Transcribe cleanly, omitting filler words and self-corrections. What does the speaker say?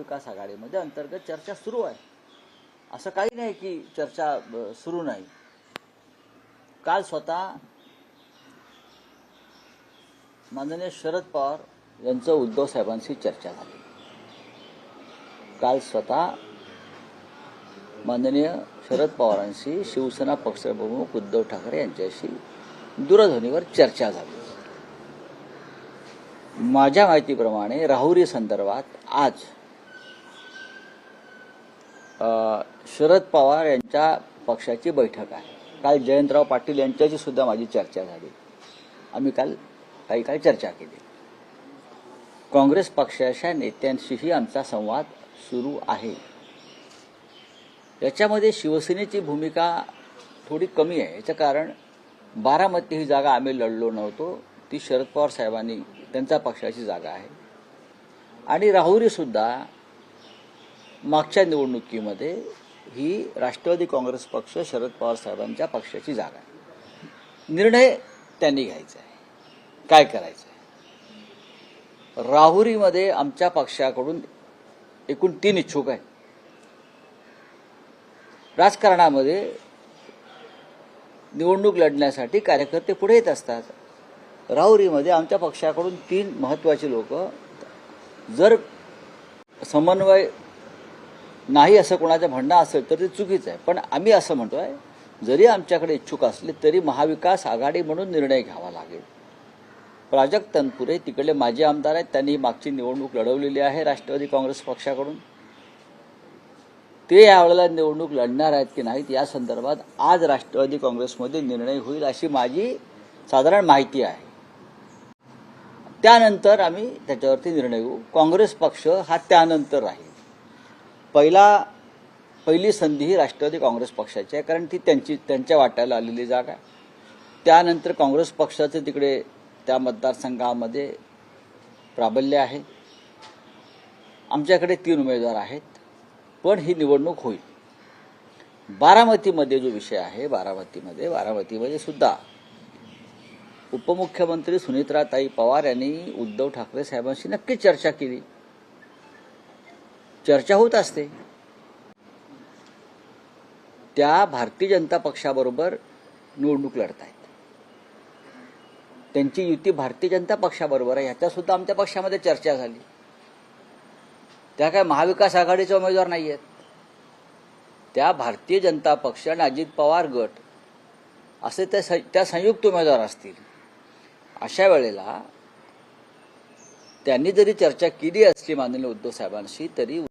महाविकास आघाडीमध्ये अंतर्गत चर्चा सुरू आहे. असं काही नाही की चर्चा सुरू नाही. काल स्वतः माननीय शरद पवार यांचं उद्धव साहेबांशी चर्चा झाली. काल स्वतः माननीय शरद पवारांशी शिवसेना पक्षप्रमुख उद्धव ठाकरे यांच्याशी दूरध्वनीवर चर्चा झाली. माझ्या माहितीप्रमाणे राहुरी संदर्भात आज शरद पवार यांच्या पक्षाची बैठक आहे. काल जयंतराव पाटील यांच्याशी सुद्धा माझी चर्चा झाली. आम्ही काल काही काळ चर्चा केली. काँग्रेस पक्षाच्या नेत्यांशीही आमचा संवाद सुरू आहे. याच्यामध्ये शिवसेनेची भूमिका थोडी कमी आहे. याचं कारण बारामती ही जागा आम्ही लढलो नव्हतो, ती शरद पवार साहेबांनी त्यांच्या पक्षाची जागा आहे. आणि राहुरी सुद्धा मागच्या निवडणुकीमध्ये ही राष्ट्रवादी काँग्रेस पक्ष शरद पवार साहेबांच्या पक्षाची जागा आहे. निर्णय त्यांनी घ्यायचा आहे, काय करायचं आहे. राहुरीमध्ये आमच्या पक्षाकडून एकूण 3 इच्छुक आहेत. राजकारणामध्ये निवडणूक लढण्यासाठी कार्यकर्ते पुढे येत असतात. राहुरीमध्ये आमच्या पक्षाकडून 3 महत्त्वाचे लोक, जर समन्वय नाही असं कोणाचं म्हणणं असेल तर ते चुकीचं आहे. पण आम्ही असं म्हणतोय, जरी आमच्याकडे इच्छुक असले तरी महाविकास आघाडी म्हणून निर्णय घ्यावा लागेल. प्राजक्त तनपुरे तिकडले माजी आमदार आहेत, त्यांनी मागची निवडणूक लढवलेली आहे राष्ट्रवादी काँग्रेस पक्षाकडून. ते यावेळेला निवडणूक लढणार आहेत की नाहीत या संदर्भात आज राष्ट्रवादी काँग्रेसमध्ये निर्णय होईल अशी माझी साधारण माहिती आहे. त्यानंतर आम्ही त्याच्यावरती निर्णय घेऊ. काँग्रेस पक्ष हा त्यानंतर राहील. पहिली संधी ही राष्ट्रवादी काँग्रेस पक्षाची आहे, कारण ती त्यांच्या वाट्याला आलेली जागा. त्यानंतर काँग्रेस पक्षाचं तिकडे त्या मतदारसंघामध्ये प्राबल्य आहे. आमच्याकडे 3 उमेदवार आहेत, पण ही निवडणूक होईल. बारामतीमध्ये जो विषय आहे, बारामतीमध्ये सुद्धा उपमुख्यमंत्री सुनेत्राताई पवार यांनी उद्धव ठाकरे साहेबांशी नक्कीच चर्चा केली. चर्चा होत असते. त्या भारतीय जनता पक्षाबरोबर निवडणूक लढत आहेत. त्यांची युती भारतीय जनता पक्षाबरोबर आहे, ह्याच्या सुद्धा आमच्या पक्षामध्ये चर्चा झाली. त्या काय महाविकास आघाडीचे उमेदवार नाही आहेत. त्या भारतीय जनता पक्ष आणि अजित पवार गट असे त्या संयुक्त उमेदवार असतील. अशा वेळेला त्यांनी जरी चर्चा केली असली माननीय उद्धव साहेबांशी, तरी